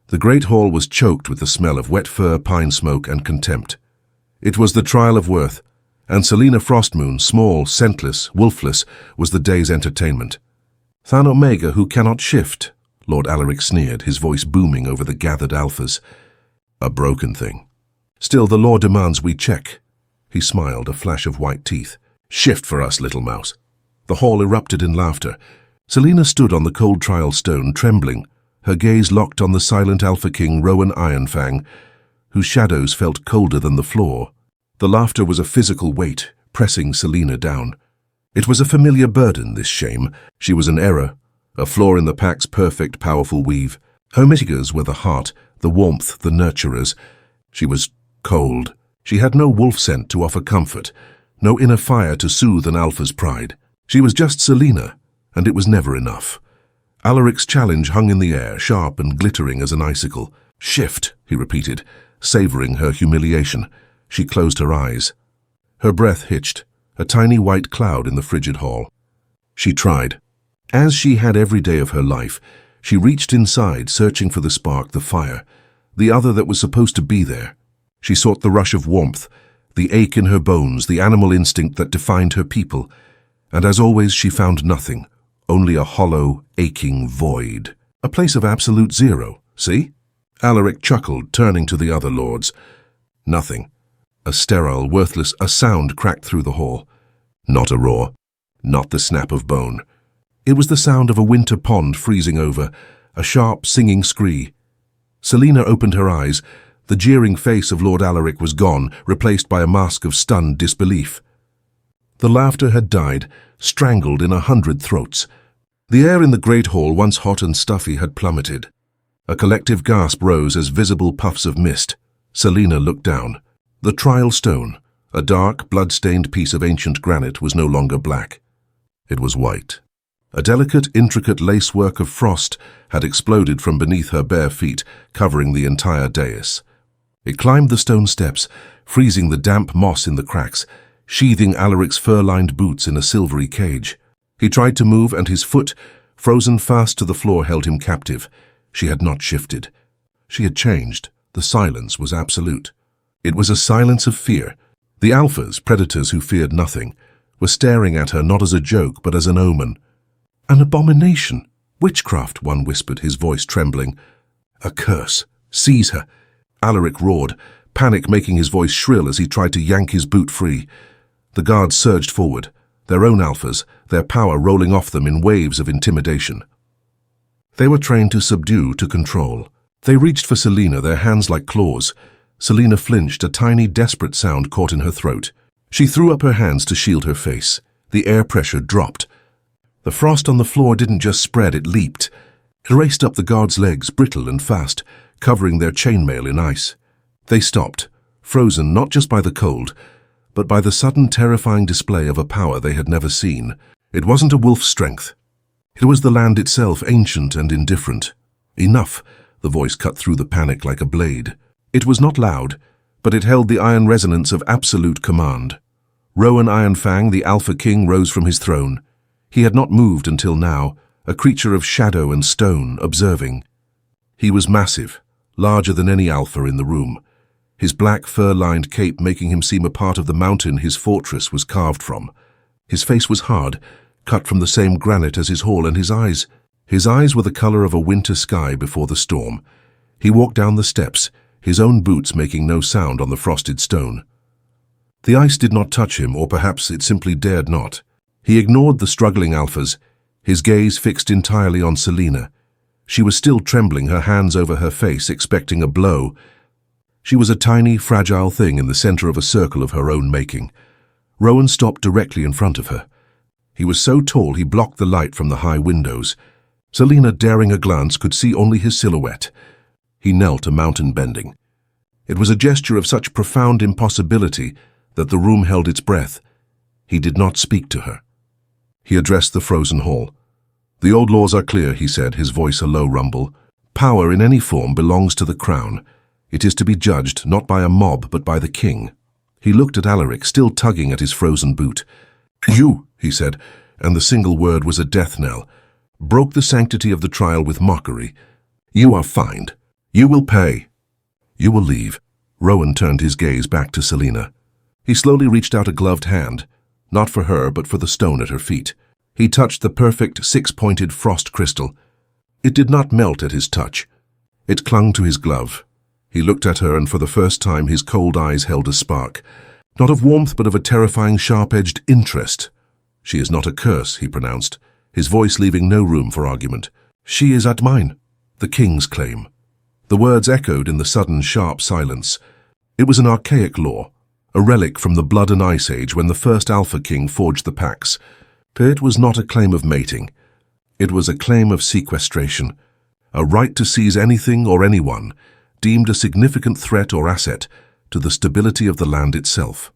The great hall was choked with the smell of wet fur, pine smoke, and contempt. It was the trial of worth, and Selena Frostmoon, small, scentless, wolfless, was the day's entertainment. "Than Omega who cannot shift," Lord Alaric sneered, his voice booming over the gathered alphas. "A broken thing. Still, the law demands we check." He smiled, a flash of white teeth. "Shift for us, little mouse." The hall erupted in laughter. Selena stood on the cold trial stone, trembling, her gaze locked on the silent Alpha King Rowan Ironfang, whose shadows felt colder than the floor. The laughter was a physical weight, pressing Selena down. It was a familiar burden, this shame. She was an error, a flaw in the pack's perfect, powerful weave. Her mitigers were the heart, the warmth, the nurturers. She was cold. She had no wolf scent to offer comfort, no inner fire to soothe an alpha's pride. She was just Selena, and it was never enough. Alaric's challenge hung in the air, sharp and glittering as an icicle. "Shift," he repeated, savoring her humiliation. She closed her eyes. Her breath hitched, a tiny white cloud in the frigid hall. She tried. As she had every day of her life, she reached inside, searching for the spark, the fire, the other that was supposed to be there. She sought the rush of warmth, the ache in her bones, the animal instinct that defined her people. And as always, she found nothing, only a hollow, aching void. A place of absolute zero, see? Alaric chuckled, turning to the other lords. Nothing. A sterile, worthless, a sound cracked through the hall. Not a roar, not the snap of bone. It was the sound of a winter pond freezing over, a sharp, singing scree. Selena opened her eyes. The jeering face of Lord Alaric was gone, replaced by a mask of stunned disbelief. The laughter had died, strangled in 100 throats. The air in the great hall, once hot and stuffy, had plummeted. A collective gasp rose as visible puffs of mist. Selena looked down. The trial stone, a dark, blood-stained piece of ancient granite, was no longer black. It was white. A delicate, intricate lacework of frost had exploded from beneath her bare feet, covering the entire dais. It climbed the stone steps, freezing the damp moss in the cracks, sheathing Alaric's fur-lined boots in a silvery cage. He tried to move, and his foot, frozen fast to the floor, held him captive. She had not shifted. She had changed. The silence was absolute. It was a silence of fear. The alphas, predators who feared nothing, were staring at her not as a joke but as an omen. "An abomination. Witchcraft," one whispered, his voice trembling. "A curse. Seize her." Alaric roared, panic making his voice shrill as he tried to yank his boot free. The guards surged forward, their own alphas, their power rolling off them in waves of intimidation. They were trained to subdue, to control. They reached for Selena, their hands like claws. Selena flinched, a tiny, desperate sound caught in her throat. She threw up her hands to shield her face. The air pressure dropped. The frost on the floor didn't just spread, it leaped. It raced up the guards' legs, brittle and fast, covering their chainmail in ice. They stopped, frozen not just by the cold, but by the sudden terrifying display of a power they had never seen. It wasn't a wolf's strength. It was the land itself, ancient and indifferent. "Enough," the voice cut through the panic like a blade. It was not loud, but it held the iron resonance of absolute command. Rowan Ironfang, the Alpha King, rose from his throne. He had not moved until now, a creature of shadow and stone, observing. He was massive, larger than any alpha in the room, his black fur-lined cape making him seem a part of the mountain his fortress was carved from. His face was hard, cut from the same granite as his hall, and his eyes were the color of a winter sky before the storm. He walked down the steps, his own boots making no sound on the frosted stone. The ice did not touch him, or perhaps it simply dared not. He ignored the struggling alphas, his gaze fixed entirely on Selena. She was still trembling, her hands over her face, expecting a blow. She was a tiny, fragile thing in the center of a circle of her own making. Rowan stopped directly in front of her. He was so tall he blocked the light from the high windows. Selena, daring a glance, could see only his silhouette. He knelt, a mountain bending. It was a gesture of such profound impossibility that the room held its breath. He did not speak to her. He addressed the frozen hall. "The old laws are clear," he said, his voice a low rumble. "Power in any form belongs to the crown. It is to be judged not by a mob but by the king." He looked at Alaric, still tugging at his frozen boot. "You," he said, and the single word was a death knell, broke the sanctity of the trial with mockery. "You are fined. You will pay. You will leave. Rowan turned his gaze back to Selina. He slowly reached out a gloved hand, not for her but for the stone at her feet. He touched the perfect six-pointed frost crystal. It did not melt at his touch. It clung to his glove. He looked at her, and for the first time his cold eyes held a spark, not of warmth but of a terrifying sharp-edged interest. She is not a curse, he pronounced, his voice leaving no room for argument. She is at mine, the king's claim. The words echoed in the sudden sharp silence. It was an archaic law, a relic from the Blood and Ice Age when the first Alpha King forged the pacts. It was not a claim of mating. It was a claim of sequestration, a right to seize anything or anyone deemed a significant threat or asset to the stability of the land itself.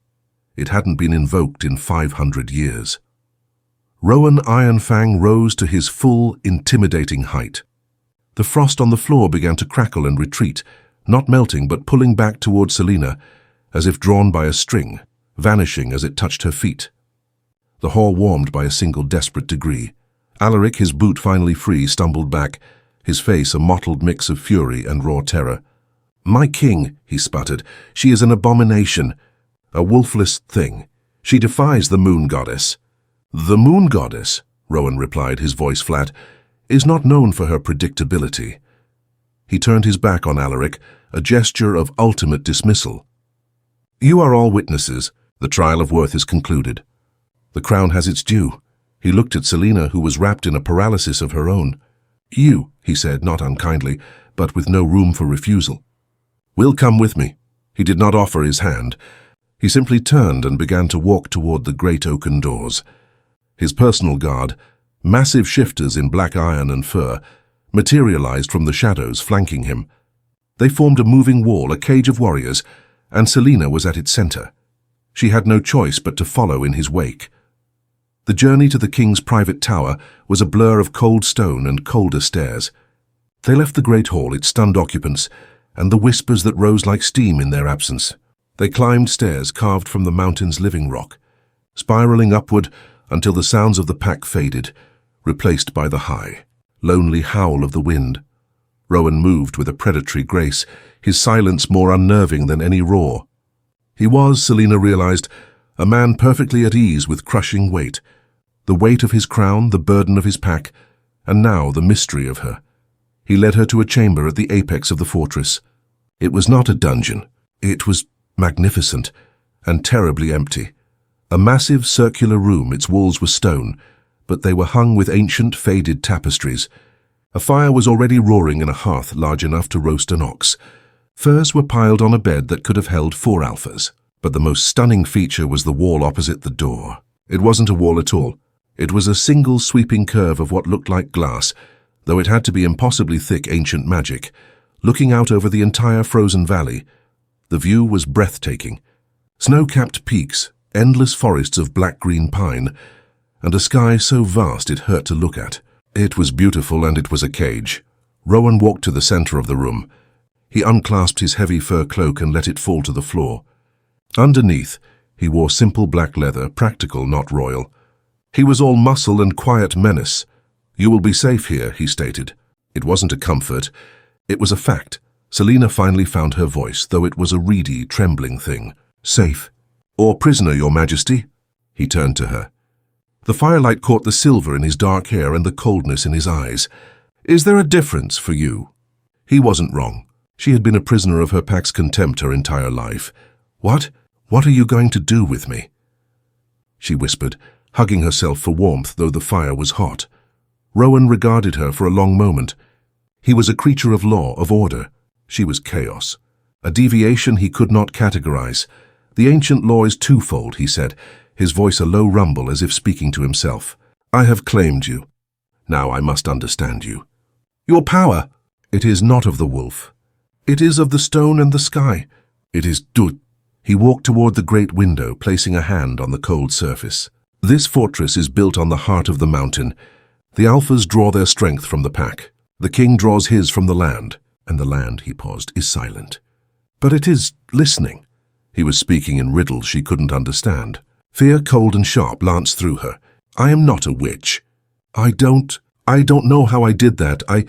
It hadn't been invoked in 500 years. Rowan Ironfang rose to his full, intimidating height. The frost on the floor began to crackle and retreat, not melting but pulling back toward Selina, as if drawn by a string, vanishing as it touched her feet. The hall warmed by a single desperate degree. Alaric, his boot finally free, stumbled back, his face a mottled mix of fury and raw terror. "My king," he sputtered, "she is an abomination, a wolfless thing. She defies the moon goddess." "The moon goddess," Rowan replied, his voice flat, "is not known for her predictability." He turned his back on Alaric, a gesture of ultimate dismissal. "You are all witnesses. The trial of worth is concluded. The crown has its due." He looked at Selina, who was wrapped in a paralysis of her own. "You," he said, not unkindly, but with no room for refusal, "will come with me." He did not offer his hand. He simply turned and began to walk toward the great oaken doors. His personal guard, massive shifters in black iron and fur, materialized from the shadows flanking him. They formed a moving wall, a cage of warriors, and Selina was at its center. She had no choice but to follow in his wake. The journey to the king's private tower was a blur of cold stone and colder stairs. They left the great hall, its stunned occupants, and the whispers that rose like steam in their absence. They climbed stairs carved from the mountain's living rock, spiraling upward until the sounds of the pack faded, replaced by the high, lonely howl of the wind. Rowan moved with a predatory grace, his silence more unnerving than any roar. He was, Selina realized, a man perfectly at ease with crushing weight, the weight of his crown, the burden of his pack, and now the mystery of her. He led her to a chamber at the apex of the fortress. It was not a dungeon. It was magnificent and terribly empty. A massive circular room, its walls were stone, but they were hung with ancient, faded tapestries. A fire was already roaring in a hearth large enough to roast an ox. Furs were piled on a bed that could have held 4 alphas. But the most stunning feature was the wall opposite the door. It wasn't a wall at all. It was a single sweeping curve of what looked like glass, though it had to be impossibly thick ancient magic, looking out over the entire frozen valley. The view was breathtaking. Snow-capped peaks, endless forests of black-green pine, and a sky so vast it hurt to look at. It was beautiful, and it was a cage. Rowan walked to the center of the room. He unclasped his heavy fur cloak and let it fall to the floor. Underneath, he wore simple black leather, practical, not royal. He was all muscle and quiet menace. "You will be safe here," he stated. It wasn't a comfort. It was a fact. Selina finally found her voice, though it was a reedy, trembling thing. "Safe. Or prisoner, Your Majesty?" He turned to her. The firelight caught the silver in his dark hair and the coldness in his eyes. "Is there a difference for you?" He wasn't wrong. She had been a prisoner of her pack's contempt her entire life. "What? What are you going to do with me?" She whispered, hugging herself for warmth, though the fire was hot. Rowan regarded her for a long moment. He was a creature of law, of order. She was chaos. A deviation he could not categorize. "The ancient law is twofold," he said, his voice a low rumble as if speaking to himself. "I have claimed you. Now I must understand you. Your power, it is not of the wolf. It is of the stone and the sky. It is Dud." He walked toward the great window, placing a hand on the cold surface. "This fortress is built on the heart of the mountain. The alphas draw their strength from the pack. The king draws his from the land, and the land," he paused, "is silent. But it is listening." He was speaking in riddles she couldn't understand. Fear, cold and sharp, lanced through her. "I am not a witch. I don't know how I did that. I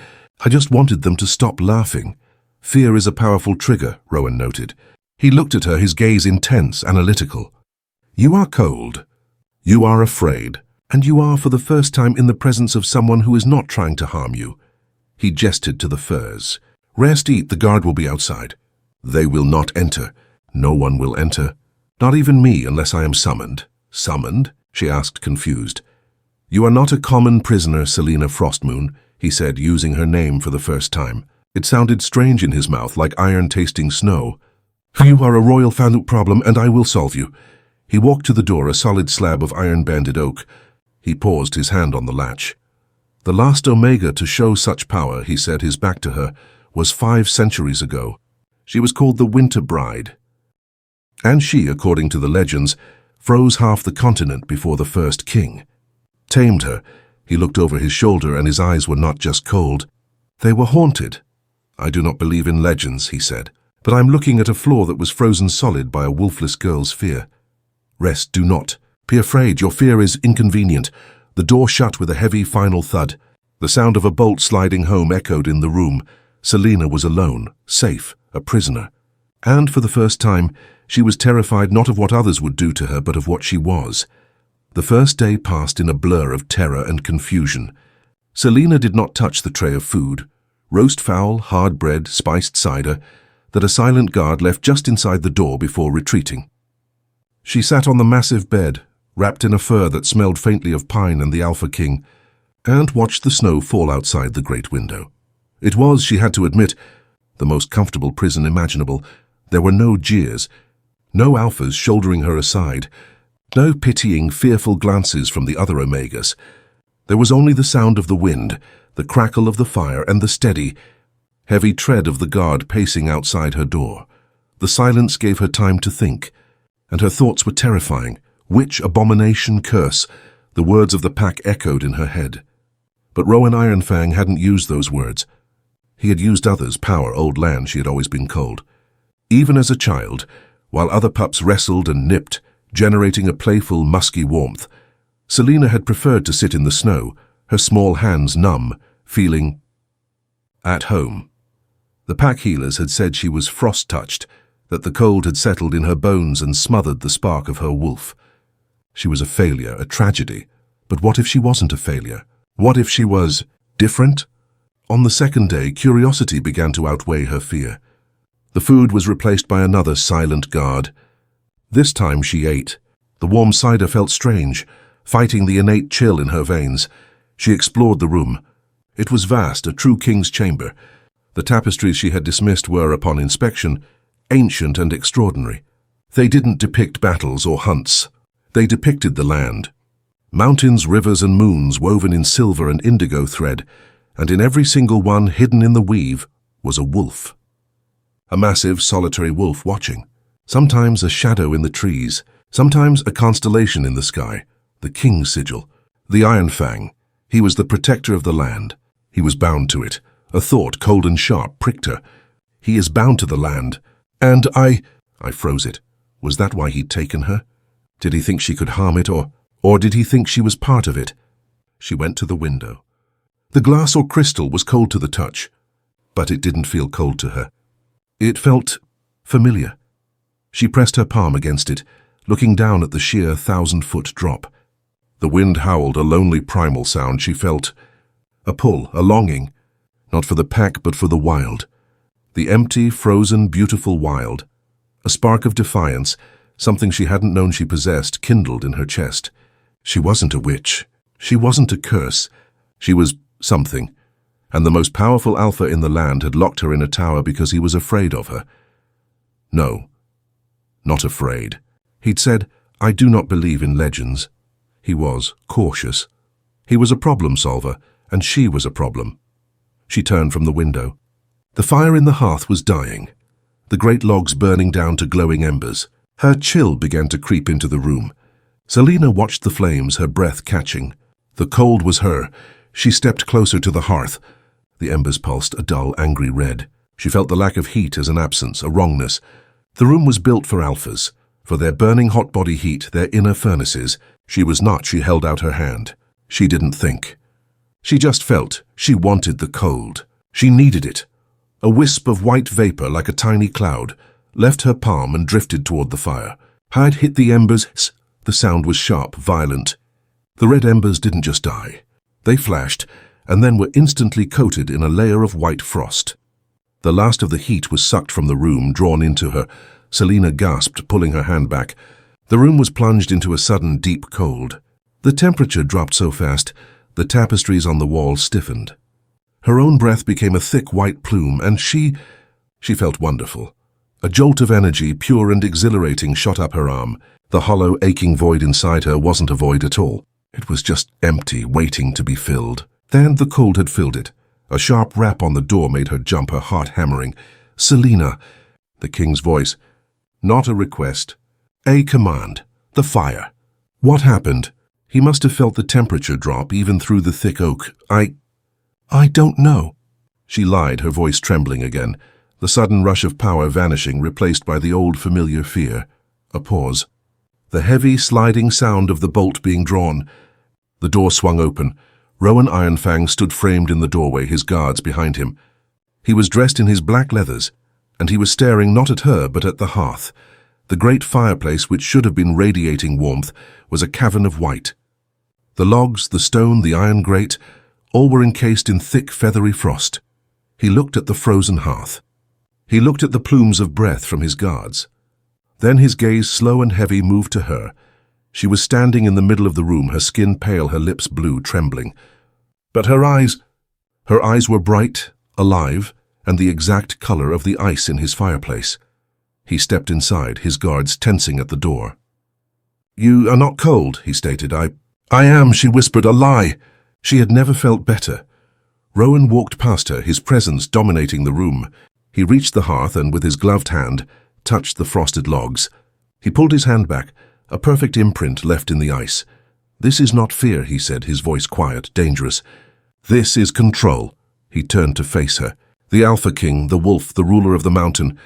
just wanted them to stop laughing. Fear is a powerful trigger, Rowan noted. He looked at her, his gaze intense, analytical. You are cold. You are afraid. And you are for the first time in the presence of someone who is not trying to harm you. He gestured to the furs. Rest, eat, the guard will be outside. They will not enter. No one will enter. Not even me unless I am summoned. Summoned? She asked, confused. You are not a common prisoner, Selena Frostmoon, he said, using her name for the first time. It sounded strange in his mouth, like iron-tasting snow. You are a royal family problem, and I will solve you. He walked to the door, a solid slab of iron-banded oak. He paused, his hand on the latch. The last Omega to show such power, he said, his back to her, was 5 centuries ago. She was called the Winter Bride. And she, according to the legends, froze half the continent before the first king. Tamed her. He looked over his shoulder, and his eyes were not just cold. They were haunted. I do not believe in legends, he said, but I'm looking at a floor that was frozen solid by a wolfless girl's fear. Rest, do not. Be afraid, your fear is inconvenient. The door shut with a heavy final thud. The sound of a bolt sliding home echoed in the room. Selena was alone, safe, a prisoner. And for the first time, she was terrified not of what others would do to her, but of what she was. The first day passed in a blur of terror and confusion. Selena did not touch the tray of food, roast fowl, hard bread, spiced cider, that a silent guard left just inside the door before retreating. She sat on the massive bed, wrapped in a fur that smelled faintly of pine and the Alpha King, and watched the snow fall outside the great window. It was, she had to admit, the most comfortable prison imaginable. There were no jeers, no alphas shouldering her aside, no pitying, fearful glances from the other Omegas. There was only the sound of the wind, the crackle of the fire, and the steady, heavy tread of the guard pacing outside her door. The silence gave her time to think, and her thoughts were terrifying. Which abomination curse? The words of the pack echoed in her head. But Rowan Ironfang hadn't used those words. He had used others, power, old land, she had always been called. Even as a child, while other pups wrestled and nipped, generating a playful, musky warmth, Selena had preferred to sit in the snow, her small hands numb, feeling at home. The pack healers had said she was frost-touched, that the cold had settled in her bones and smothered the spark of her wolf. She was a failure, a tragedy. But what if she wasn't a failure? What if she was different? On the second day, curiosity began to outweigh her fear. The food was replaced by another silent guard. This time she ate. The warm cider felt strange, fighting the innate chill in her veins. She explored the room. It was vast, a true king's chamber. The tapestries she had dismissed were, upon inspection, ancient and extraordinary. They didn't depict battles or hunts. They depicted the land. Mountains, rivers, and moons woven in silver and indigo thread, and in every single one, hidden in the weave, was a wolf. A massive, solitary wolf watching. Sometimes a shadow in the trees, sometimes a constellation in the sky, the king's sigil, the Iron Fang. He was the protector of the land. He was bound to it. A thought, cold and sharp, pricked her. He is bound to the land. And I froze it. Was that why he'd taken her? Did he think she could harm it, or did he think she was part of it? She went to the window. The glass or crystal was cold to the touch, but it didn't feel cold to her. It felt familiar. She pressed her palm against it, looking down at the sheer 1,000-foot drop. The wind howled, a lonely primal sound. She felt a pull, a longing, not for the pack but for the wild. The empty, frozen, beautiful wild. A spark of defiance, something she hadn't known she possessed, kindled in her chest. She wasn't a witch. She wasn't a curse. She was something. And the most powerful alpha in the land had locked her in a tower because he was afraid of her. No, not afraid. He'd said, I do not believe in legends. He was cautious. He was a problem solver, and she was a problem. She turned from the window. The fire in the hearth was dying, the great logs burning down to glowing embers. Her chill began to creep into the room. Selena watched the flames, her breath catching. The cold was her. She stepped closer to the hearth. The embers pulsed, a dull, angry red. She felt the lack of heat as an absence, a wrongness. The room was built for alphas, for their burning hot body heat, their inner furnaces. She was not. She held out her hand. She didn't think. She just felt. She wanted the cold. She needed it. A wisp of white vapor like a tiny cloud left her palm and drifted toward the fire. Had hit the embers. The sound was sharp, violent. The red embers didn't just die. They flashed and then were instantly coated in a layer of white frost. The last of the heat was sucked from the room, drawn into her. Selina gasped, pulling her hand back. The room was plunged into a sudden deep cold. The temperature dropped so fast, the tapestries on the wall stiffened. Her own breath became a thick white plume, and she felt wonderful. A jolt of energy, pure and exhilarating, shot up her arm. The hollow, aching void inside her wasn't a void at all. It was just empty, waiting to be filled. Then the cold had filled it. A sharp rap on the door made her jump, her heart hammering. "Selina!" The king's voice. Not a request. A command. The fire. What happened? He must have felt the temperature drop even through the thick oak. I don't know. She lied, her voice trembling again. The sudden rush of power vanishing, replaced by the old familiar fear. A pause. The heavy, sliding sound of the bolt being drawn. The door swung open. Rowan Ironfang stood framed in the doorway, his guards behind him. He was dressed in his black leathers, and he was staring not at her but at the hearth. The great fireplace, which should have been radiating warmth, was a cavern of white. The logs, the stone, the iron grate, all were encased in thick, feathery frost. He looked at the frozen hearth. He looked at the plumes of breath from his guards. Then his gaze, slow and heavy, moved to her. She was standing in the middle of the room, her skin pale, her lips blue, trembling. But her eyes were bright, alive, and the exact color of the ice in his fireplace. He stepped inside, his guards tensing at the door. "You are not cold," he stated. I am," she whispered. "A lie." She had never felt better. Rowan walked past her, his presence dominating the room. He reached the hearth and, with his gloved hand, touched the frosted logs. He pulled his hand back, a perfect imprint left in the ice. "This is not fear," he said, his voice quiet, dangerous. "This is control." He turned to face her. The Alpha King, the wolf, the ruler of the mountain.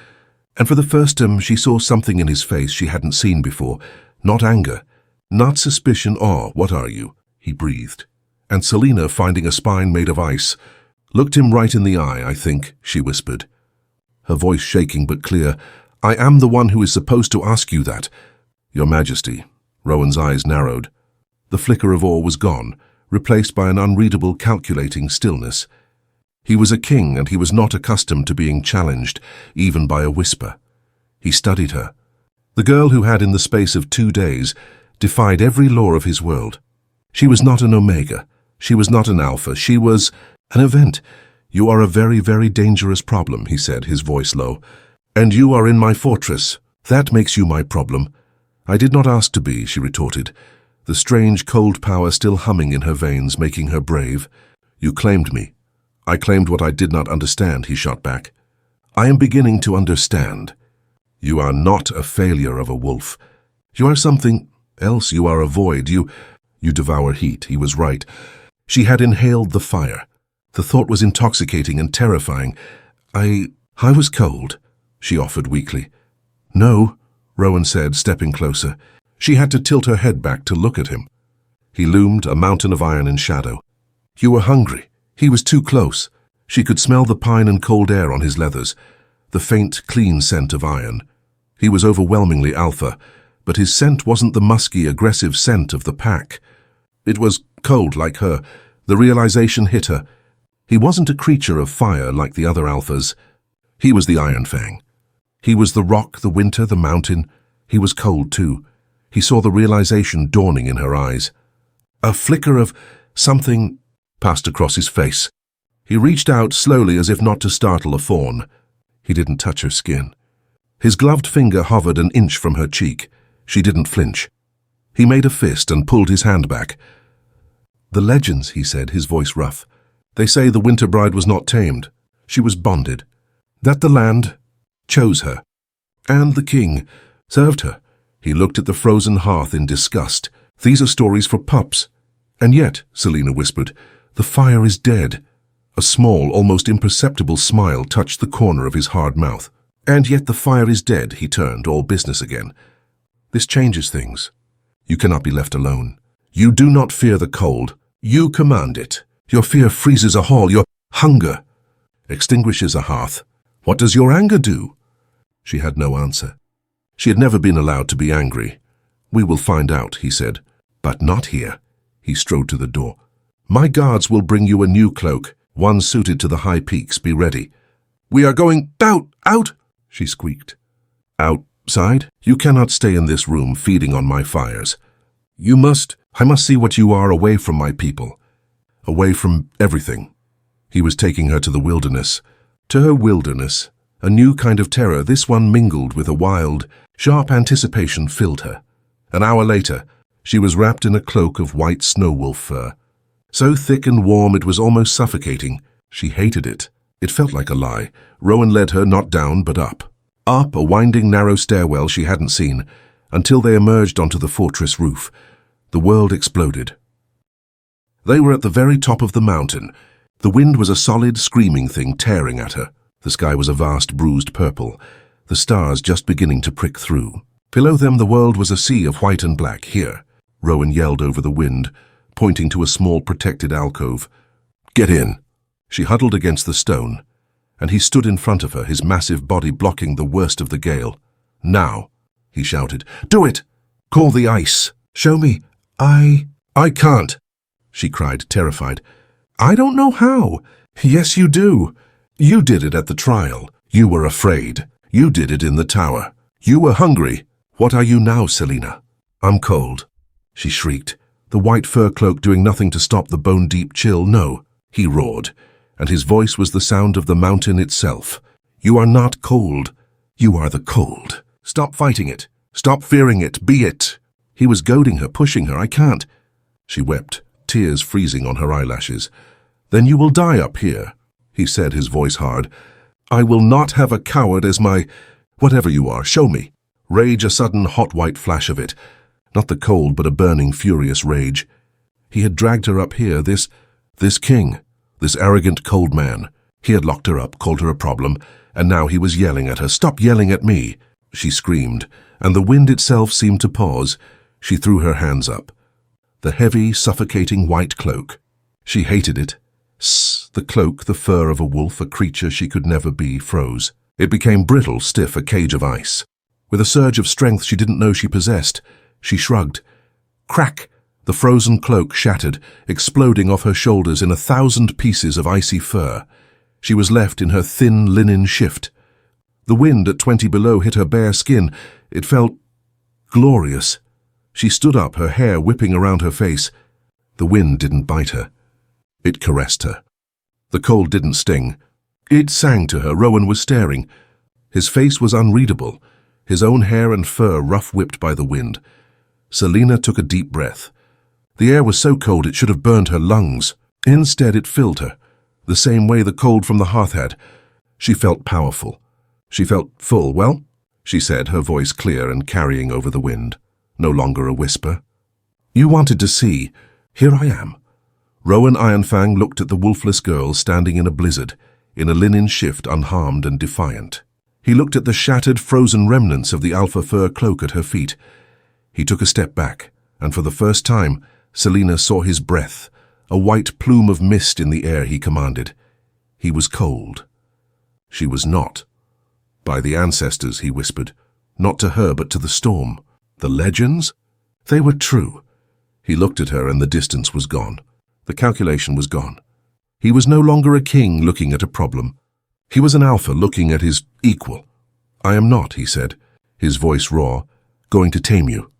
And for the first time she saw something in his face she hadn't seen before. Not anger, not suspicion, awe. "What are you?" he breathed. And Selina, finding a spine made of ice, looked him right in the eye. "I think," she whispered, her voice shaking but clear. "I am the one who is supposed to ask you that." "Your Majesty." Rowan's eyes narrowed. The flicker of awe was gone, replaced by an unreadable, calculating stillness. He was a king, and he was not accustomed to being challenged, even by a whisper. He studied her. The girl who had, in the space of 2 days, defied every law of his world. She was not an Omega. She was not an Alpha. She was an event. "You are a very, very dangerous problem," he said, his voice low. "And you are in my fortress. That makes you my problem." "I did not ask to be," she retorted, the strange, cold power still humming in her veins, making her brave. "You claimed me." "I claimed what I did not understand," he shot back. "I am beginning to understand. You are not a failure of a wolf. You are something else. You are a void. You devour heat." He was right. She had inhaled the fire. The thought was intoxicating and terrifying. I was cold," she offered weakly. "No," Rowan said, stepping closer. She had to tilt her head back to look at him. He loomed, a mountain of iron and shadow. "You were hungry." He was too close. She could smell the pine and cold air on his leathers, the faint, clean scent of iron. He was overwhelmingly alpha, but his scent wasn't the musky, aggressive scent of the pack. It was cold like her. The realization hit her. He wasn't a creature of fire like the other alphas. He was the Ironfang. He was the rock, the winter, the mountain. He was cold too. He saw the realization dawning in her eyes. A flicker of something passed across his face. He reached out slowly as if not to startle a fawn. He didn't touch her skin. His gloved finger hovered an inch from her cheek. She didn't flinch. He made a fist and pulled his hand back. "The legends," he said, his voice rough. "They say the Winter Bride was not tamed. She was bonded. That the land chose her. And the king served her." He looked at the frozen hearth in disgust. "These are stories for pups." "And yet," Selina whispered, "the fire is dead." A small, almost imperceptible smile touched the corner of his hard mouth. "And yet the fire is dead," he turned, all business again. "This changes things. You cannot be left alone. You do not fear the cold. You command it. Your fear freezes a hall. Your hunger extinguishes a hearth. What does your anger do? She had no answer. She had never been allowed to be angry. We will find out, he said. But not here. He strode to the door. My guards will bring you a new cloak, one suited to the high peaks. Be ready. We are going out, she squeaked. Outside? You cannot stay in this room feeding on my fires. I must see what you are away from my people. Away from everything. He was taking her to the wilderness. To her wilderness. A new kind of terror, this one mingled with a wild, sharp anticipation filled her. An hour later, she was wrapped in a cloak of white snow-wolf fur. So thick and warm it was almost suffocating. She hated it. It felt like a lie. Rowan led her not down but up. Up a winding narrow stairwell she hadn't seen, until they emerged onto the fortress roof. The world exploded. They were at the very top of the mountain. The wind was a solid, screaming thing tearing at her. The sky was a vast, bruised purple, the stars just beginning to prick through. Below them the world was a sea of white and black. Here, Rowan yelled over the wind, pointing to a small protected alcove. Get in. She huddled against the stone, and he stood in front of her, his massive body blocking the worst of the gale. Now, he shouted. Do it! Call the ice. Show me. I can't, she cried, terrified. I don't know how. Yes, you do. You did it at the trial. You were afraid. You did it in the tower. You were hungry. What are you now, Selina? I'm cold, she shrieked, the white fur cloak doing nothing to stop the bone-deep chill. No, he roared, and his voice was the sound of the mountain itself. You are not cold. You are the cold. Stop fighting it. Stop fearing it. Be it. He was goading her, pushing her. I can't. She wept, tears freezing on her eyelashes. Then you will die up here, he said, his voice hard. I will not have a coward as my... Whatever you are, show me. Rage, a sudden hot white flash of it. Not the cold, but a burning, furious rage. He had dragged her up here, this king, this arrogant, cold man. He had locked her up, called her a problem, and now he was yelling at her. Stop yelling at me, she screamed, and the wind itself seemed to pause. She threw her hands up. The heavy, suffocating white cloak. She hated it. The cloak, the fur of a wolf, a creature she could never be, froze. It became brittle, stiff, a cage of ice. With a surge of strength she didn't know she possessed, she shrugged. Crack! The frozen cloak shattered, exploding off her shoulders in 1,000 pieces of icy fur. She was left in her thin linen shift. The wind at 20 below hit her bare skin. It felt glorious. She stood up, her hair whipping around her face. The wind didn't bite her. It caressed her. The cold didn't sting. It sang to her. Rowan was staring. His face was unreadable, his own hair and fur rough-whipped by the wind. Selina took a deep breath. The air was so cold it should have burned her lungs. Instead it filled her, the same way the cold from the hearth had. She felt powerful. She felt full. Well, she said, her voice clear and carrying over the wind. No longer a whisper. You wanted to see. Here I am. Rowan Ironfang looked at the wolfless girl standing in a blizzard, in a linen shift, unharmed and defiant. He looked at the shattered, frozen remnants of the alpha fur cloak at her feet. He took a step back, and for the first time, Selina saw his breath, a white plume of mist in the air he commanded. He was cold. She was not. By the ancestors, he whispered, not to her but to the storm. The legends? They were true. He looked at her and the distance was gone. The calculation was gone. He was no longer a king looking at a problem. He was an alpha looking at his equal. I am not, he said, his voice raw, going to tame you.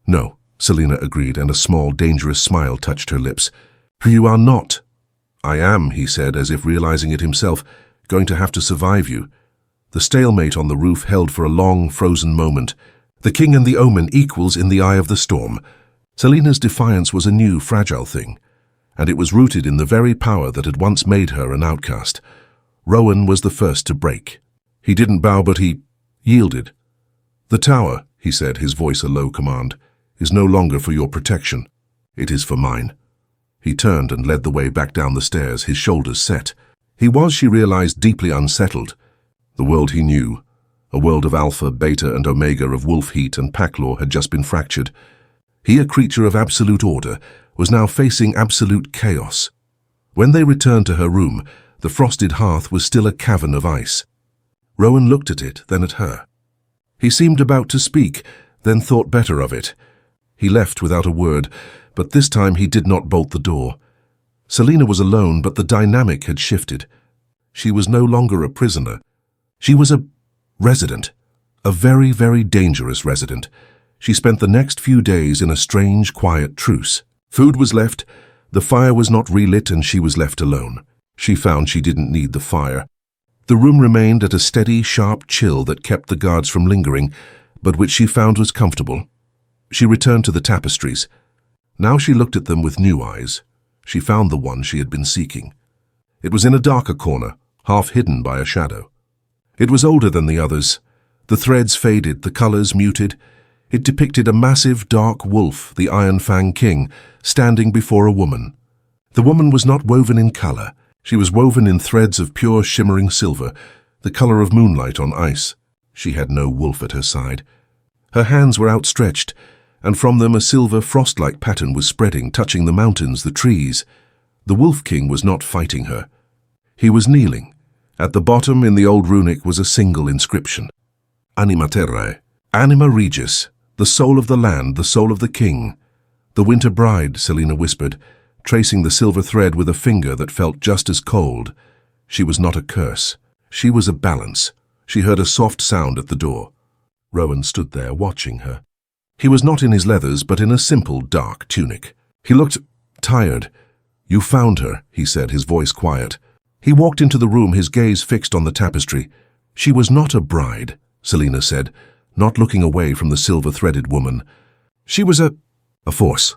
No, Selina agreed, and a small, dangerous smile touched her lips. You are not. I am, he said, as if realizing it himself, going to have to survive you. The stalemate on the roof held for a long, frozen moment. The king and the omen equals in the eye of the storm. Selina's defiance was a new, fragile thing, and it was rooted in the very power that had once made her an outcast. Rowan was the first to break. He didn't bow, but he yielded. The tower, he said, his voice a low command, is no longer for your protection. It is for mine. He turned and led the way back down the stairs, his shoulders set. He was, she realized, deeply unsettled. The world he knew, a world of alpha, beta, and omega, of wolf heat and pack law, had just been fractured. He, a creature of absolute order, was now facing absolute chaos. When they returned to her room, the frosted hearth was still a cavern of ice. Rowan looked at it, then at her. He seemed about to speak, then thought better of it. He left without a word, but this time he did not bolt the door. Selina was alone, but the dynamic had shifted. She was no longer a prisoner. She was a resident, a very, very dangerous resident. She spent the next few days in a strange, quiet truce. Food was left, the fire was not relit, and she was left alone. She found she didn't need the fire. The room remained at a steady, sharp chill that kept the guards from lingering, but which she found was comfortable. She returned to the tapestries. Now she looked at them with new eyes. She found the one she had been seeking. It was in a darker corner, half hidden by a shadow. It was older than the others. The threads faded, the colors muted. It depicted a massive, dark wolf, the Iron Fang King, standing before a woman. The woman was not woven in color. She was woven in threads of pure, shimmering silver, the color of moonlight on ice. She had no wolf at her side. Her hands were outstretched, and from them a silver, frost-like pattern was spreading, touching the mountains, the trees. The Wolf King was not fighting her. He was kneeling. At the bottom, in the old runic, was a single inscription. Anima Terrae, Anima Regis, the soul of the land, the soul of the king. The winter bride, Selina whispered, tracing the silver thread with a finger that felt just as cold. She was not a curse. She was a balance. She heard a soft sound at the door. Rowan stood there, watching her. He was not in his leathers, but in a simple, dark tunic. He looked tired. "You found her," he said, his voice quiet. He walked into the room, his gaze fixed on the tapestry. "She was not a bride," Selina said, not looking away from the silver-threaded woman. "She was a force."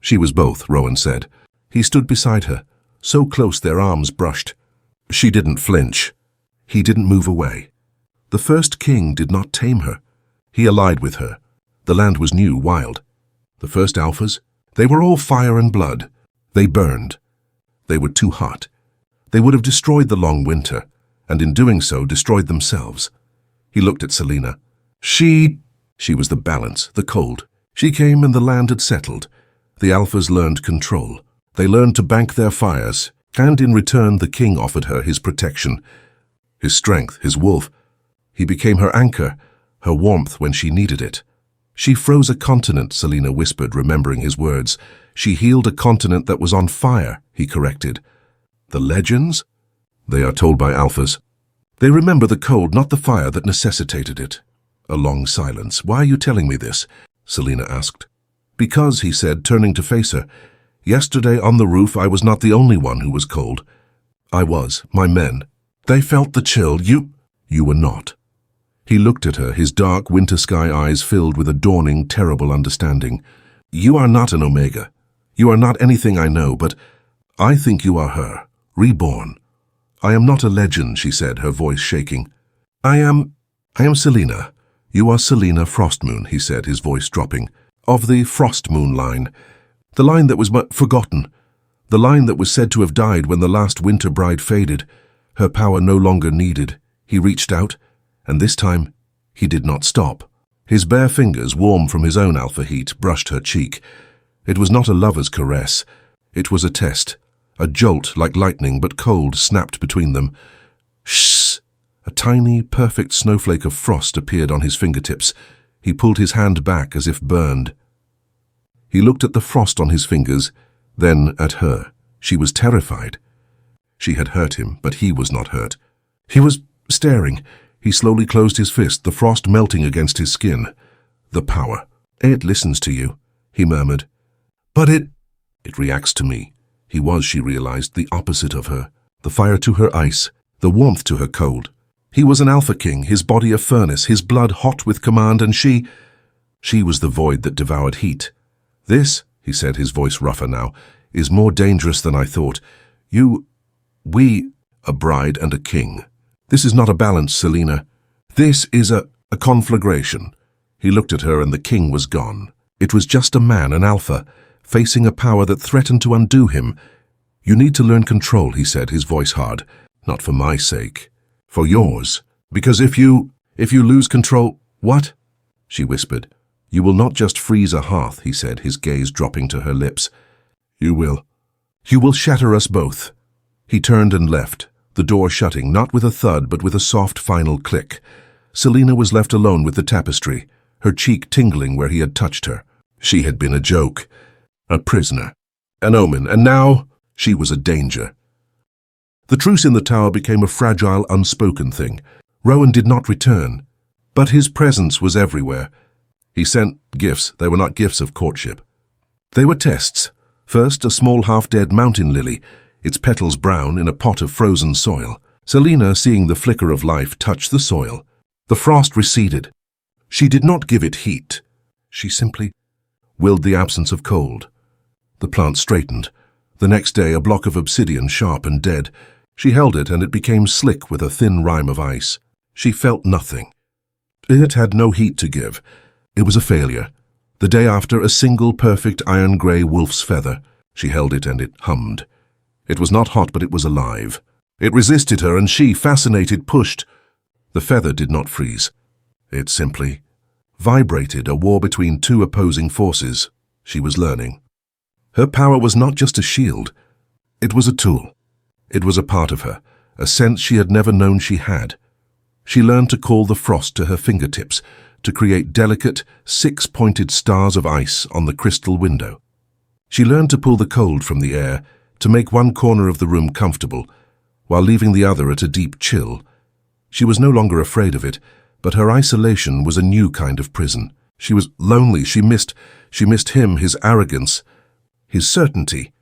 "She was both," Rowan said. He stood beside her, so close their arms brushed. She didn't flinch. He didn't move away. The first king did not tame her. He allied with her. The land was new, wild. The first alphas, they were all fire and blood. They burned. They were too hot. They would have destroyed the long winter, and in doing so destroyed themselves. He looked at Selina. She was the balance, the cold. She came and the land had settled. The alphas learned control. They learned to bank their fires, and in return the king offered her his protection, his strength, his wolf. He became her anchor, her warmth when she needed it. She froze a continent, Selina whispered, remembering his words. She healed a continent that was on fire, he corrected. The legends? They are told by alphas. They remember the cold, not the fire that necessitated it. A long silence. "Why are you telling me this?" Selina asked. "Because," he said, turning to face her, "yesterday on the roof I was not the only one who was cold. I was, my men. They felt the chill. You were not." He looked at her, his dark winter sky eyes filled with a dawning, terrible understanding. "You are not an Omega. You are not anything I know, but I think you are her, reborn. I am not a legend," she said, her voice shaking. I am Selina. You are Selina Frostmoon," he said, his voice dropping. "Of the Frostmoon line. The line that was forgotten. The line that was said to have died when the last winter bride faded. Her power no longer needed. He reached out, and this time he did not stop. His bare fingers, warm from his own alpha heat, brushed her cheek. It was not a lover's caress. It was a test. A jolt like lightning, but cold, snapped between them. Shh! A tiny, perfect snowflake of frost appeared on his fingertips. He pulled his hand back as if burned. He looked at the frost on his fingers, then at her. She was terrified. She had hurt him, but he was not hurt. He was staring. He slowly closed his fist, the frost melting against his skin. "The power. It listens to you," he murmured. "But it reacts to me." He was, she realized, the opposite of her. The fire to her ice, the warmth to her cold. He was an alpha king, his body a furnace, his blood hot with command, and she was the void that devoured heat. "This," he said, his voice rougher now, "is more dangerous than I thought. We, a bride and a king. This is not a balance, Selina. This is a conflagration." He looked at her and the king was gone. It was just a man, an alpha, facing a power that threatened to undo him. "You need to learn control," he said, his voice hard. "Not for my sake. For yours. Because if you lose control—" "What?" she whispered. "You will not just freeze a hearth," he said, his gaze dropping to her lips. You will shatter us both." He turned and left, the door shutting, not with a thud but with a soft final click. Selina was left alone with the tapestry, her cheek tingling where he had touched her. She had been a joke, a prisoner, an omen, and now she was a danger. The truce in the tower became a fragile, unspoken thing. Rowan did not return, but his presence was everywhere. He sent gifts. They were not gifts of courtship. They were tests. First, a small half-dead mountain lily, its petals brown in a pot of frozen soil. Selina, seeing the flicker of life, touched the soil. The frost receded. She did not give it heat. She simply willed the absence of cold. The plant straightened. The next day, a block of obsidian, sharp and dead. She held it, and it became slick with a thin rime of ice. She felt nothing. It had no heat to give. It was a failure. The day after, a single perfect iron-grey wolf's feather. She held it, and it hummed. It was not hot, but it was alive. It resisted her, and she, fascinated, pushed. The feather did not freeze. It simply vibrated, a war between two opposing forces. She was learning. Her power was not just a shield. It was a tool. It was a part of her, a sense she had never known she had. She learned to call the frost to her fingertips, to create delicate, six-pointed stars of ice on the crystal window. She learned to pull the cold from the air, to make one corner of the room comfortable, while leaving the other at a deep chill. She was no longer afraid of it, but her isolation was a new kind of prison. She was lonely. She missed him, his arrogance, his certainty,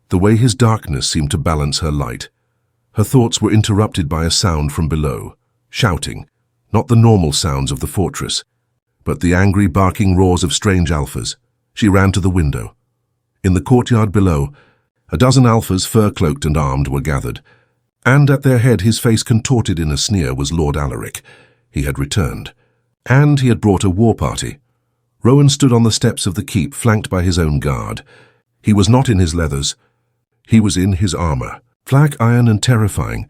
the way his darkness seemed to balance her light. Her thoughts were interrupted by a sound from below, shouting, not the normal sounds of the fortress, but the angry barking roars of strange alphas. She ran to the window. In the courtyard below, a dozen alphas, fur-cloaked and armed, were gathered, and at their head, his face contorted in a sneer, was Lord Alaric. He had returned, and he had brought a war party. Rowan stood on the steps of the keep, flanked by his own guard. He was not in his leathers. He was in his armor, black iron and terrifying.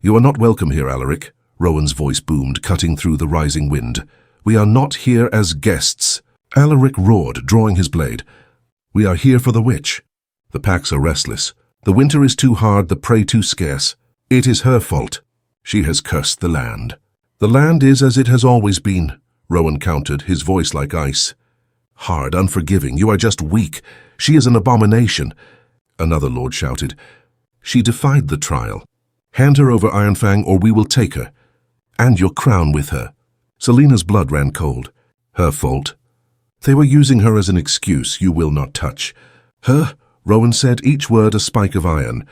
"You are not welcome here, Alaric," Rowan's voice boomed, cutting through the rising wind. "We are not here as guests." Alaric roared, drawing his blade. "We are here for the witch. The packs are restless. The winter is too hard, the prey too scarce. It is her fault. She has cursed the land." "The land is as it has always been," Rowan countered, his voice like ice. "Hard, unforgiving. You are just weak. She is an abomination." Another lord shouted. "She defied the trial. Hand her over, Ironfang, or we will take her. And your crown with her." Selina's blood ran cold. "Her fault. They were using her as an excuse. You will not touch her," Rowan said, each word a spike of iron.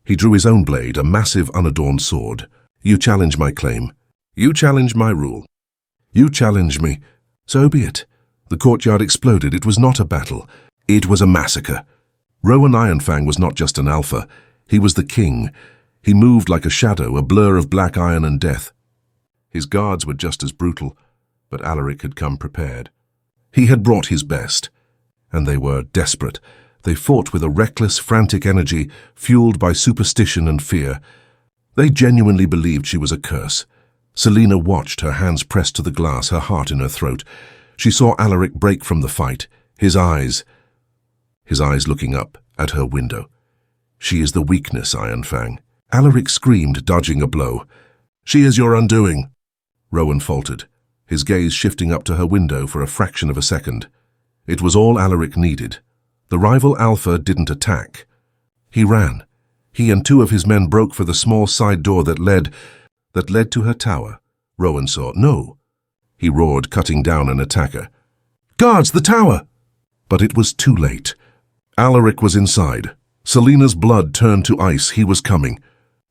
He drew his own blade, a massive, unadorned sword. "You challenge my claim. You challenge my rule. You challenge me. So be it." The courtyard exploded. It was not a battle. It was a massacre. Rowan Ironfang was not just an alpha. He was the king. He moved like a shadow, a blur of black iron and death. His guards were just as brutal, but Alaric had come prepared. He had brought his best, and they were desperate. They fought with a reckless, frantic energy, fueled by superstition and fear. They genuinely believed she was a curse. Selina watched, her hands pressed to the glass, her heart in her throat. She saw Alaric break from the fight, his eyes looking up at her window. "She is the weakness, Ironfang." Alaric screamed, dodging a blow. "She is your undoing." Rowan faltered, his gaze shifting up to her window for a fraction of a second. It was all Alaric needed. The rival alpha didn't attack. He ran. He and two of his men broke for the small side door that led to her tower. Rowan saw. "No!" he roared, cutting down an attacker. "Guards, the tower!" But it was too late. Alaric was inside. Selina's blood turned to ice. He was coming.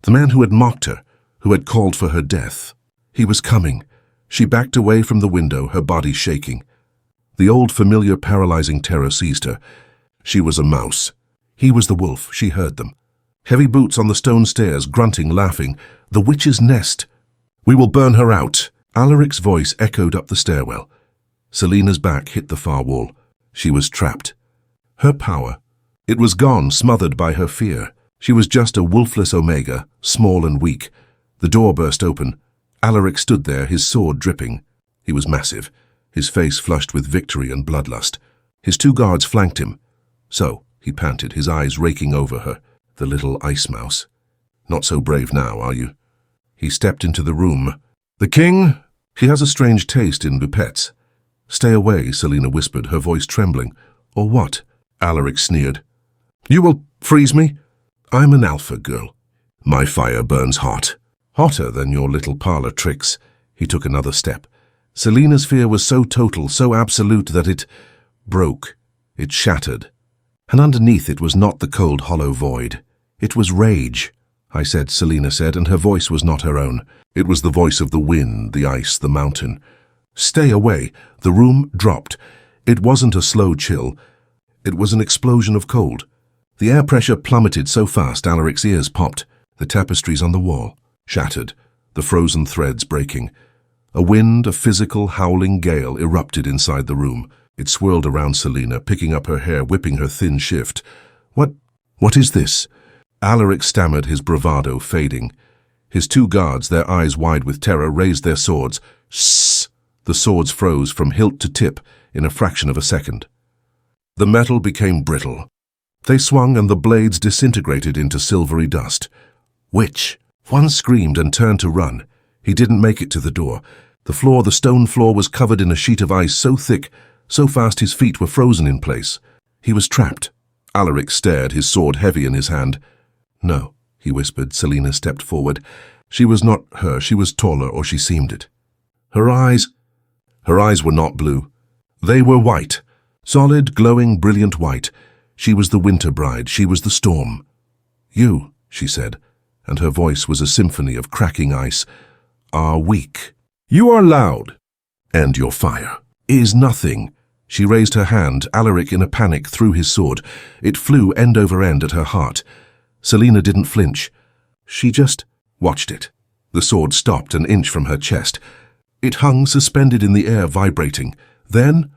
The man who had mocked her, who had called for her death. He was coming. She backed away from the window, her body shaking. The old familiar paralyzing terror seized her. She was a mouse. He was the wolf. She heard them. Heavy boots on the stone stairs, grunting, laughing. The witch's nest. "We will burn her out." Alaric's voice echoed up the stairwell. Selina's back hit the far wall. She was trapped. Her power. It was gone, smothered by her fear. She was just a wolfless omega, small and weak. The door burst open. Alaric stood there, his sword dripping. He was massive, his face flushed with victory and bloodlust. His two guards flanked him. "So," he panted, his eyes raking over her, the little ice mouse. Not so brave now, are you? He stepped into the room. The king? He has a strange taste in bupettes. Stay away, Selina whispered, her voice trembling. Or what? Alaric sneered. You will freeze me? I'm an alpha girl. My fire burns hot. Hotter than your little parlor tricks. He took another step. Selina's fear was so total, so absolute that it broke. It shattered. And underneath it was not the cold, hollow void. It was rage. I said, Selina said, and her voice was not her own. It was the voice of the wind, the ice, the mountain. Stay away. The room dropped. It wasn't a slow chill. It was an explosion of cold. The air pressure plummeted so fast Alaric's ears popped. The tapestries on the wall shattered, the frozen threads breaking. A wind, a physical, howling gale erupted inside the room. It swirled around Selina, picking up her hair, whipping her thin shift. What is this? Alaric stammered, his bravado fading. His two guards, their eyes wide with terror, raised their swords. Shh! The swords froze from hilt to tip in a fraction of a second. The metal became brittle. They swung and the blades disintegrated into silvery dust. Witch! One screamed and turned to run. He didn't make it to the door. The stone floor was covered in a sheet of ice so thick, so fast his feet were frozen in place. He was trapped. Alaric stared, his sword heavy in his hand. No, he whispered. Selina stepped forward. She was not her. She was taller, or she seemed it. Her eyes were not blue. They were white. Solid, glowing, brilliant white. She was the winter bride. She was the storm. You, she said, and her voice was a symphony of cracking ice, are weak. You are loud. And your fire is nothing. She raised her hand. Alaric, in a panic, threw his sword. It flew end over end at her heart. Selina didn't flinch. She just watched it. The sword stopped an inch from her chest. It hung suspended in the air, vibrating. Then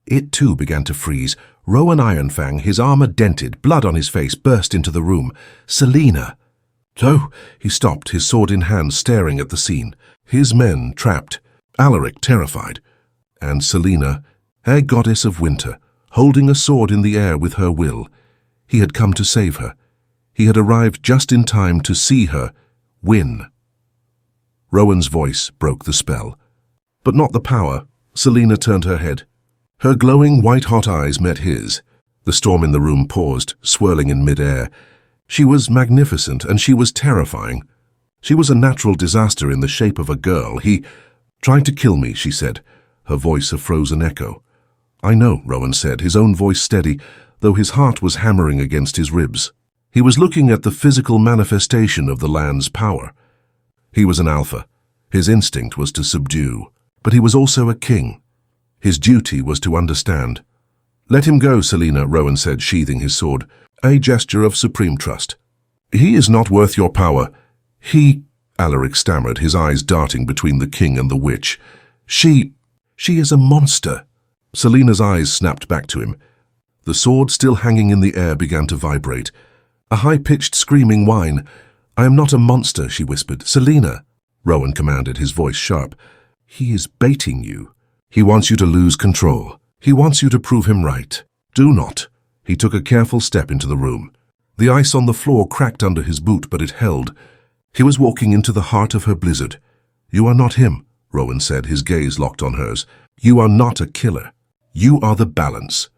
it too began to freeze. Rowan Ironfang, his armor dented, blood on his face, burst into the room. Selina! So he stopped, his sword in hand, staring at the scene. His men trapped. Alaric terrified. And Selina, a goddess of winter, holding a sword in the air with her will. He had come to save her. He had arrived just in time to see her win. Rowan's voice broke the spell. But not the power. Selina turned her head. Her glowing, white-hot eyes met his. The storm in the room paused, swirling in mid-air. She was magnificent, and she was terrifying. She was a natural disaster in the shape of a girl. He tried to kill me, she said, her voice a frozen echo. I know, Rowan said, his own voice steady, though his heart was hammering against his ribs. He was looking at the physical manifestation of the land's power. He was an alpha. His instinct was to subdue. But he was also a king. His duty was to understand. Let him go, Selina, Rowan said, sheathing his sword, a gesture of supreme trust. He is not worth your power. Alaric stammered, his eyes darting between the king and the witch. She is a monster. Selina's eyes snapped back to him. The sword, still hanging in the air, began to vibrate. A high-pitched screaming whine. I am not a monster, she whispered. Selina, Rowan commanded, his voice sharp. He is baiting you. He wants you to lose control. He wants you to prove him right. Do not. He took a careful step into the room. The ice on the floor cracked under his boot, but it held. He was walking into the heart of her blizzard. You are not him, Rowan said, his gaze locked on hers. You are not a killer. You are the balance.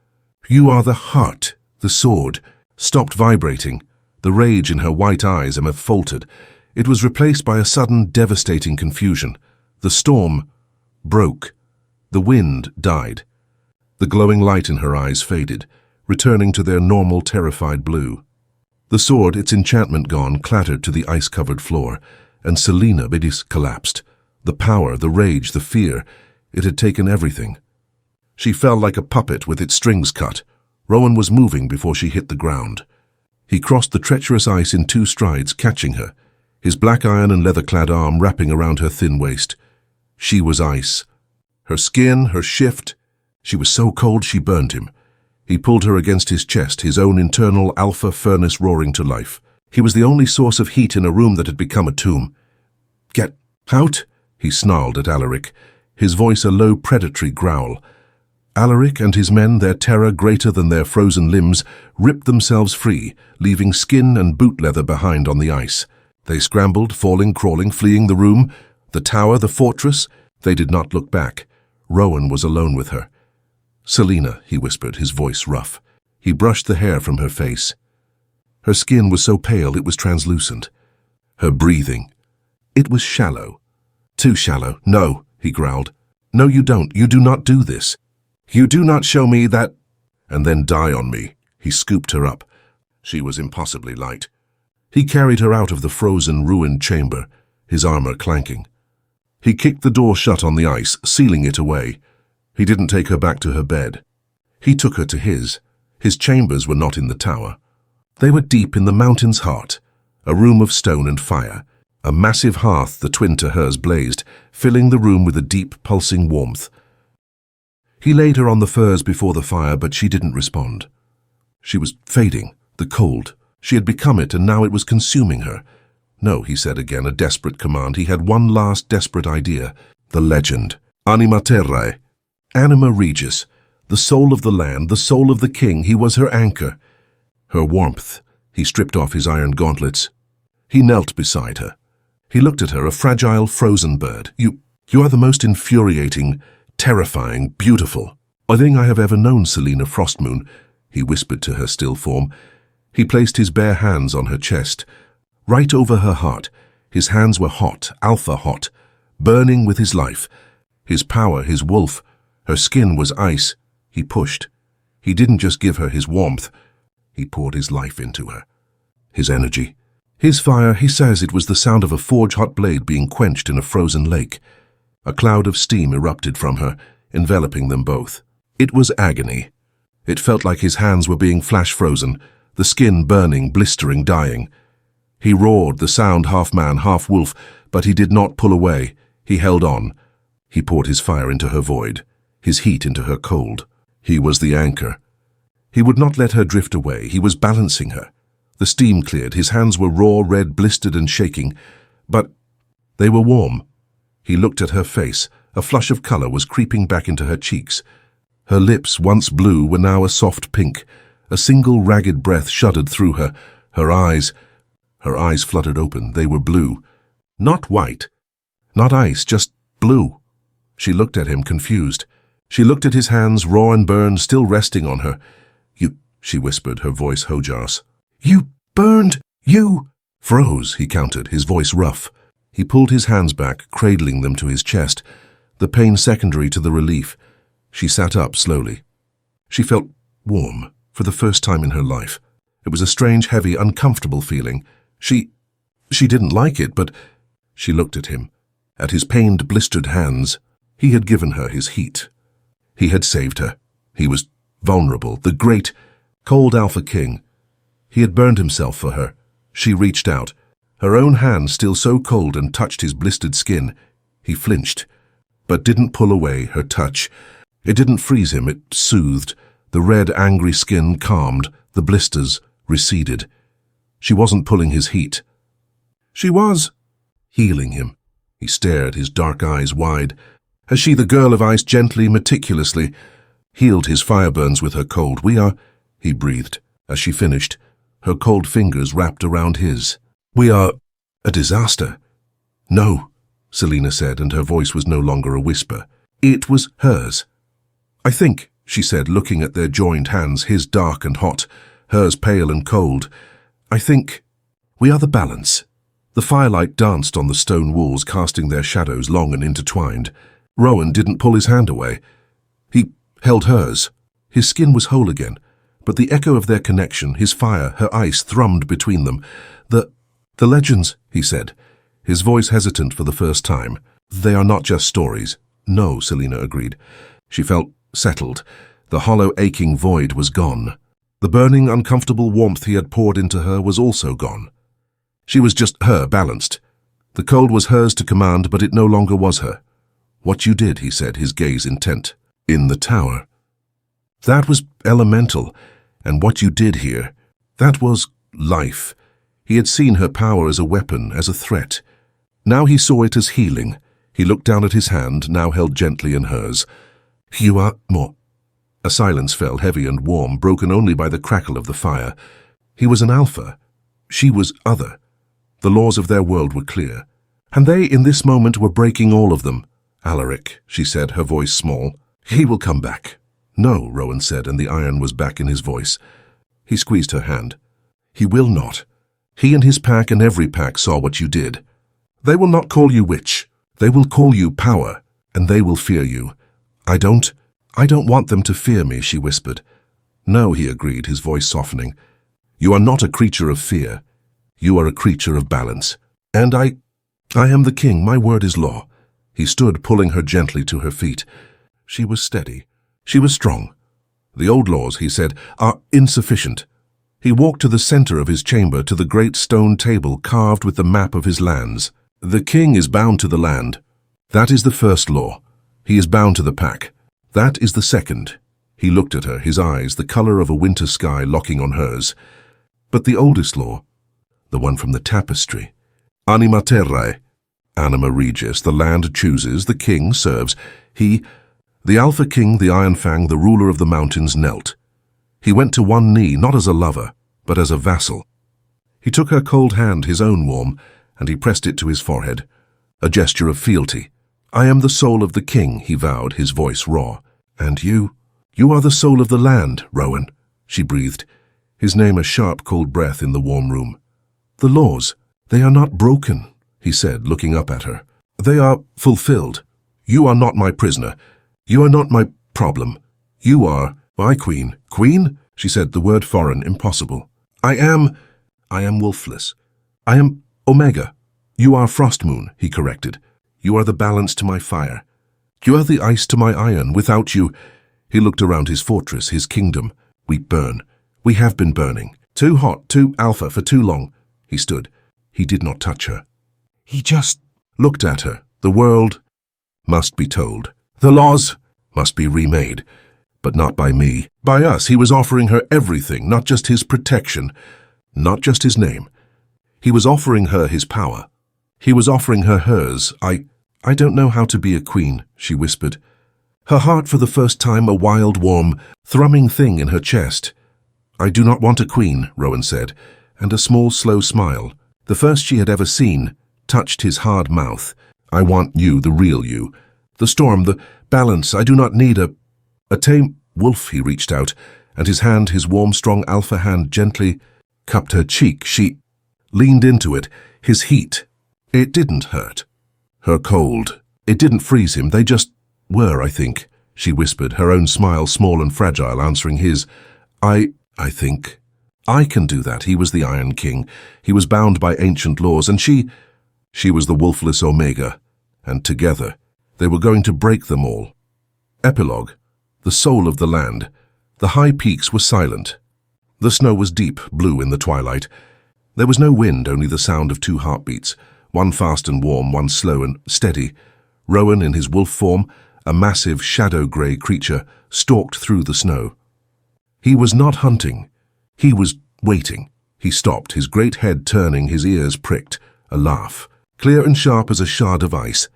You are the heart, the sword. Stopped vibrating. The rage in her white eyes faltered. It was replaced by a sudden, devastating confusion. The storm broke. The wind died. The glowing light in her eyes faded, returning to their normal, terrified blue. The sword, its enchantment gone, clattered to the ice-covered floor, and Selina collapsed. The power, the rage, the fear, it had taken everything. She fell like a puppet with its strings cut. Rowan was moving before she hit the ground. He crossed the treacherous ice in 2 strides, catching her, his black iron and leather-clad arm wrapping around her thin waist. She was ice. Her skin, her shift. She was so cold she burned him. He pulled her against his chest, his own internal alpha furnace roaring to life. He was the only source of heat in a room that had become a tomb. Get out, he snarled at Alaric, his voice a low predatory growl. Alaric and his men, their terror greater than their frozen limbs, ripped themselves free, leaving skin and boot leather behind on the ice. They scrambled, falling, crawling, fleeing the room, the tower, the fortress. They did not look back. Rowan was alone with her. "Selina," he whispered, his voice rough. He brushed the hair from her face. Her skin was so pale it was translucent. Her breathing. It was shallow. Too shallow. "No," he growled. "No, you don't. You do not do this. You do not show me that—" "And then die on me." He scooped her up. She was impossibly light. He carried her out of the frozen, ruined chamber, his armor clanking. He kicked the door shut on the ice, sealing it away. He didn't take her back to her bed. He took her to his. His chambers were not in the tower. They were deep in the mountain's heart, a room of stone and fire. A massive hearth, the twin to hers, blazed, filling the room with a deep, pulsing warmth. He laid her on the furs before the fire, but she didn't respond. She was fading, the cold. She had become it, and now it was consuming her. "No," he said again, a desperate command. He had one last desperate idea. The legend. Anima terrae. Anima regis. The soul of the land, the soul of the king. He was her anchor. Her warmth. He stripped off his iron gauntlets. He knelt beside her. He looked at her, a fragile, frozen bird. You are the most infuriating, terrifying, beautiful thing I have ever known, Selina Frostmoon," he whispered to her still form. He placed his bare hands on her chest, right over her heart. His hands were hot, alpha hot, burning with his life. His power, his wolf. Her skin was ice. He pushed. He didn't just give her his warmth. He poured his life into her. His energy. His fire. He says it was the sound of a forge-hot blade being quenched in a frozen lake. A cloud of steam erupted from her, enveloping them both. It was agony. It felt like his hands were being flash-frozen, the skin burning, blistering, dying. He roared, the sound half man, half wolf, but he did not pull away. He held on. He poured his fire into her void, his heat into her cold. He was the anchor. He would not let her drift away. He was balancing her. The steam cleared. His hands were raw, red, blistered and shaking, but they were warm. He looked at her face. A flush of color was creeping back into her cheeks. Her lips, once blue, were now a soft pink. A single ragged breath shuddered through her. Her eyes fluttered open. They were blue. Not white. Not ice, just blue. She looked at him, confused. She looked at his hands, raw and burned, still resting on her. "You," she whispered, her voice hojarse. "You burned, you—" "Froze," he countered, his voice rough. He pulled his hands back, cradling them to his chest, the pain secondary to the relief. She sat up slowly. She felt warm, for the first time in her life. It was a strange, heavy, uncomfortable feeling. She didn't like it, but she looked at him, at his pained, blistered hands. He had given her his heat. He had saved her. He was vulnerable, the great, cold alpha king. He had burned himself for her. She reached out, her own hand still so cold, and touched his blistered skin. He flinched, but didn't pull away her touch. It didn't freeze him, it soothed. The red, angry skin calmed, the blisters receded. She wasn't pulling his heat. She was healing him. He stared, his dark eyes wide, as she, the girl of ice, gently, meticulously, healed his fire burns with her cold. "We are," he breathed, as she finished, her cold fingers wrapped around his. "We are a disaster." "No," Selina said, and her voice was no longer a whisper. It was hers. "I think," she said, looking at their joined hands, his dark and hot, hers pale and cold, "I think we are the balance." The firelight danced on the stone walls, casting their shadows long and intertwined. Rowan didn't pull his hand away. He held hers. His skin was whole again, but the echo of their connection, his fire, her ice, thrummed between them. The legends," he said, his voice hesitant for the first time. "They are not just stories." "No," Selina agreed. She felt settled. The hollow, aching void was gone. The burning, uncomfortable warmth he had poured into her was also gone. She was just her, balanced. The cold was hers to command, but it no longer was her. "What you did," he said, his gaze intent, "in the tower. That was elemental, and what you did here, that was life." He had seen her power as a weapon, as a threat. Now he saw it as healing. He looked down at his hand, now held gently in hers. "You are more." A silence fell, heavy and warm, broken only by the crackle of the fire. He was an alpha. She was other. The laws of their world were clear, and they, in this moment, were breaking all of them. "Alaric," she said, her voice small. "He will come back." "No," Rowan said, and the iron was back in his voice. He squeezed her hand. "He will not. He and his pack and every pack saw what you did. They will not call you witch. They will call you power, and they will fear you. I don't want them to fear me," she whispered. "No," he agreed, his voice softening. "You are not a creature of fear. You are a creature of balance. And I am the king. My word is law." He stood, pulling her gently to her feet. She was steady. She was strong. "The old laws," he said, "are insufficient." He walked to the center of his chamber, to the great stone table carved with the map of his lands. "The king is bound to the land. That is the first law. He is bound to the pack. That is the second." He looked at her, his eyes, the color of a winter sky, locking on hers. "But the oldest law, the one from the tapestry. Anima terrae. Anima regis. The land chooses, the king serves. The Alpha King, the Iron Fang, the ruler of the mountains, knelt. He went to one knee, not as a lover, but as a vassal. He took her cold hand, his own warm, and he pressed it to his forehead, a gesture of fealty. "I am the soul of the king," he vowed, his voice raw. "And you are the soul of the land, Rowan," she breathed, his name a sharp, cold breath in the warm room. "The laws, they are not broken," he said, looking up at her. "They are fulfilled. You are not my prisoner. You are not my problem. You are my queen." "Queen?" she said, the word foreign, impossible. I am Wolfless. I am Omega." "You are Frost Moon," he corrected. "You are the balance to my fire. You are the ice to my iron. Without you—" He looked around his fortress, his kingdom. "We burn. We have been burning. Too hot, too alpha for too long." He stood. He did not touch her. He just looked at her. The world must be told. The laws must be remade. But not by me. By us. He was offering her everything, not just his protection, not just his name. He was offering her his power. He was offering her hers. I don't know how to be a queen," she whispered. Her heart for the first time a wild, warm, thrumming thing in her chest. "I do not want a queen," Rowan said, and a small, slow smile, the first she had ever seen, touched his hard mouth. "I want you, the real you. The storm, the balance. I do not need a tame wolf." He reached out, and his hand, his warm, strong alpha hand, gently cupped her cheek. She leaned into it, his heat. It didn't hurt. Her cold. It didn't freeze him. They just were, I think, she whispered, her own smile small and fragile, answering his. I think. I can do that." He was the Iron King. He was bound by ancient laws, and she was the Wolfless Omega. And together, they were going to break them all. Epilogue. The soul of the land. The high peaks were silent. The snow was deep, blue in the twilight. There was no wind, only the sound of two heartbeats, one fast and warm, one slow and steady. Rowan, in his wolf form, a massive shadow-grey creature, stalked through the snow. He was not hunting. He was waiting. He stopped, his great head turning, his ears pricked, a laugh, clear and sharp as a shard of ice.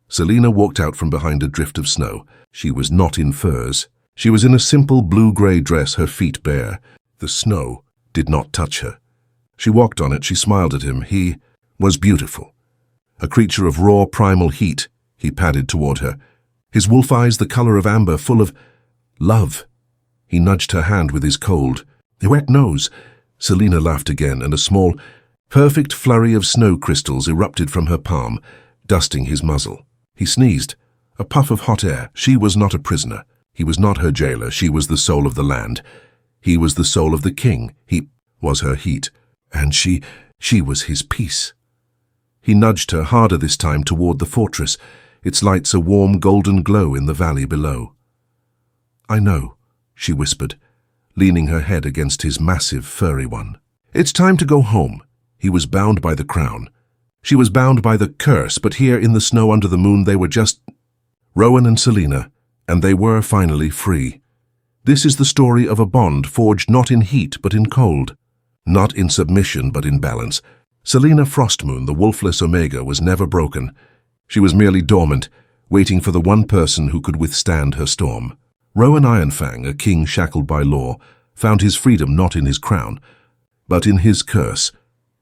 Selina walked out from behind a drift of snow. She was not in furs. She was in a simple blue-grey dress, her feet bare. The snow did not touch her. She walked on it, she smiled at him. He was beautiful. A creature of raw, primal heat, he padded toward her. His wolf eyes the color of amber, full of love. He nudged her hand with his cold, wet nose. Selina laughed again, and a small, perfect flurry of snow crystals erupted from her palm, dusting his muzzle. He sneezed. A puff of hot air. She was not a prisoner. He was not her jailer. She was the soul of the land. He was the soul of the king. He was her heat. And she was his peace. He nudged her harder this time toward the fortress, its lights a warm golden glow in the valley below. "I know," she whispered, leaning her head against his massive, furry one. "It's time to go home." He was bound by the crown. She was bound by the curse, but here in the snow under the moon they were just Rowan and Selina, and they were finally free. This is the story of a bond forged not in heat but in cold, not in submission but in balance. Selina Frostmoon, the Wolfless Omega, was never broken. She was merely dormant, waiting for the one person who could withstand her storm. Rowan Ironfang, a king shackled by law, found his freedom not in his crown, but in his curse.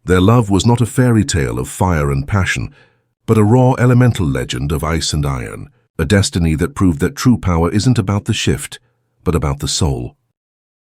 Their love was not a fairy tale of fire and passion, but a raw elemental legend of ice and iron, a destiny that proved that true power isn't about the shift, but about the soul.